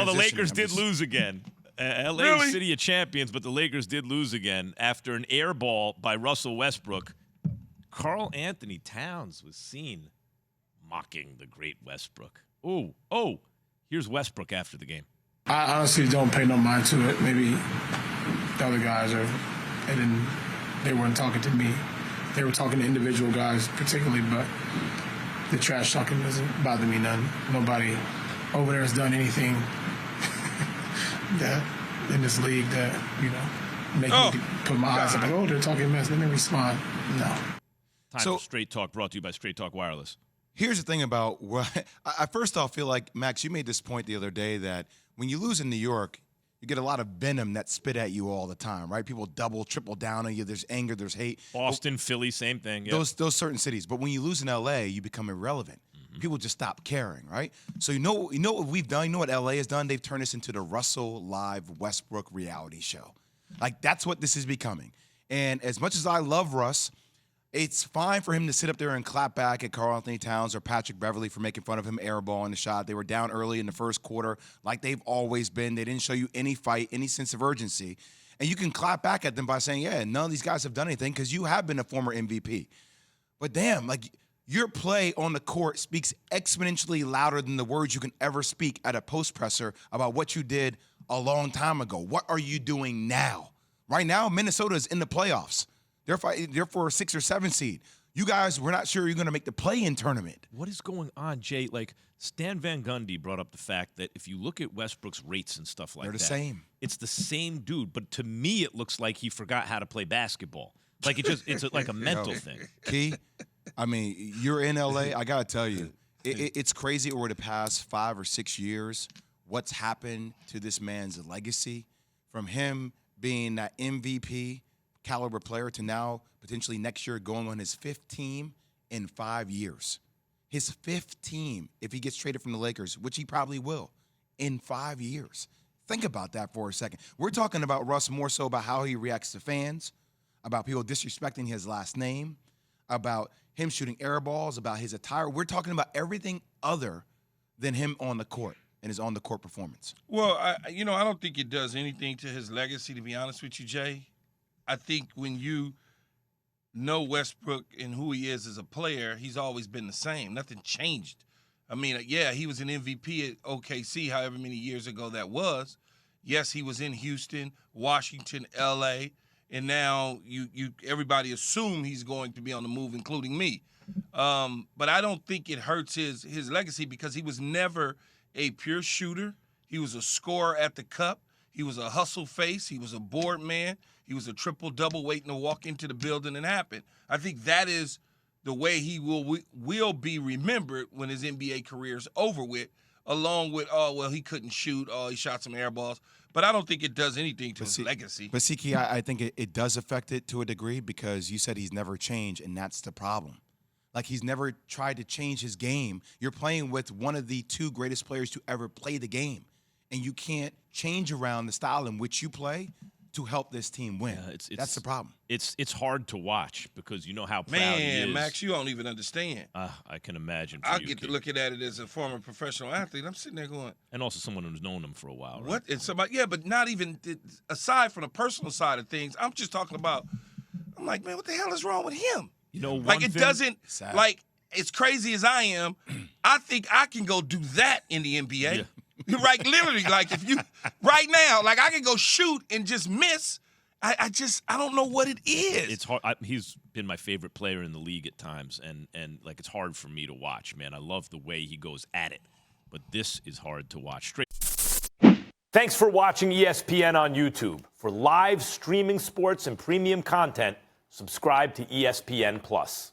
Well, the Lakers did lose again. L.A. Really? City of Champions, but the Lakers did lose again after an air ball by Russell Westbrook. Karl Anthony Towns was seen mocking the great Westbrook. Oh, here's Westbrook after the game. I honestly don't pay no mind to it. Maybe the other guys are, and then they weren't talking to me. They were talking to individual guys particularly, but the trash talking doesn't bother me none. Nobody over there has done anything that in this league that, make me put my eyes up like, they're talking mess. They never respond. No. Time for Straight Talk, brought to you by Straight Talk Wireless. Here's the thing about I first off feel like, Max, you made this point the other day that when you lose in New York, you get a lot of venom that spit at you all the time, right? People double, triple down on you. There's anger, there's hate. Boston, Philly, same thing. Yep. Those certain cities. But when you lose in L.A., you become irrelevant. People just stop caring, right? So you know what we've done? You know what L.A. has done? They've turned this into the Russell Live Westbrook reality show. Like, that's what this is becoming. And as much as I love Russ, it's fine for him to sit up there and clap back at Karl Anthony Towns or Patrick Beverley for making fun of him airball in the shot. They were down early in the first quarter like they've always been. They didn't show you any fight, any sense of urgency. And you can clap back at them by saying, yeah, none of these guys have done anything because you have been a former MVP. But damn, like, your play on the court speaks exponentially louder than the words you can ever speak at a post presser about what you did a long time ago. What are you doing now? Right now, Minnesota is in the playoffs. They're for a 6 or 7 seed. You guys, we're not sure you're going to make the play-in tournament. What is going on, Jay? Like, Stan Van Gundy brought up the fact that if you look at Westbrook's rates and stuff like that, they're the same. It's the same dude, but to me, it looks like he forgot how to play basketball. Like, it's like a mental thing. Key, I mean, you're in L.A. I got to tell you, it's crazy over the past 5 or 6 years what's happened to this man's legacy, from him being that MVP caliber player to now potentially next year going on his 5th team in 5 years. His 5th team, if he gets traded from the Lakers, which he probably will, in 5 years. Think about that for a second. We're talking about Russ more so about how he reacts to fans, about people disrespecting his last name, about him shooting air balls, about his attire. We're talking about everything other than him on the court and his on-the-court performance. Well, I don't think it does anything to his legacy, to be honest with you, Jay. I think when you know Westbrook and who he is as a player, he's always been the same. Nothing changed. I mean, yeah, he was an MVP at OKC however many years ago that was. Yes, he was in Houston, Washington, L.A., and now everybody assume he's going to be on the move, including me. But I don't think it hurts his legacy because he was never a pure shooter. He was a scorer at the cup. He was a hustle face. He was a board man. He was a triple-double waiting to walk into the building and happen. I think that is the way he will be remembered when his NBA career is over with, along with, he couldn't shoot. He shot some air balls. But I don't think it does anything to his legacy. But, Siki, I think it does affect it to a degree because you said he's never changed, and that's the problem. Like, he's never tried to change his game. You're playing with one of the 2 greatest players to ever play the game, and you can't change around the style in which you play to help this team win. Yeah, that's the problem. It's hard to watch because you know how proud he is. Man, Max, you don't even understand. I can imagine. I get to looking at it as a former professional athlete. I'm sitting there going, and also someone who's known him for a while. Right? What? And somebody, yeah, but not even aside from the personal side of things. I'm just talking about. I'm like, man, what the hell is wrong with him? You know, doesn't like as crazy as I am. I think I can go do that in the NBA. Yeah. Right, literally, like if you right now, like I can go shoot and just miss. I don't know what it is. It's hard. He's been my favorite player in the league at times, and like it's hard for me to watch. Man, I love the way he goes at it, but this is hard to watch. Straight. Thanks for watching ESPN on YouTube. For live streaming sports and premium content, subscribe to ESPN Plus.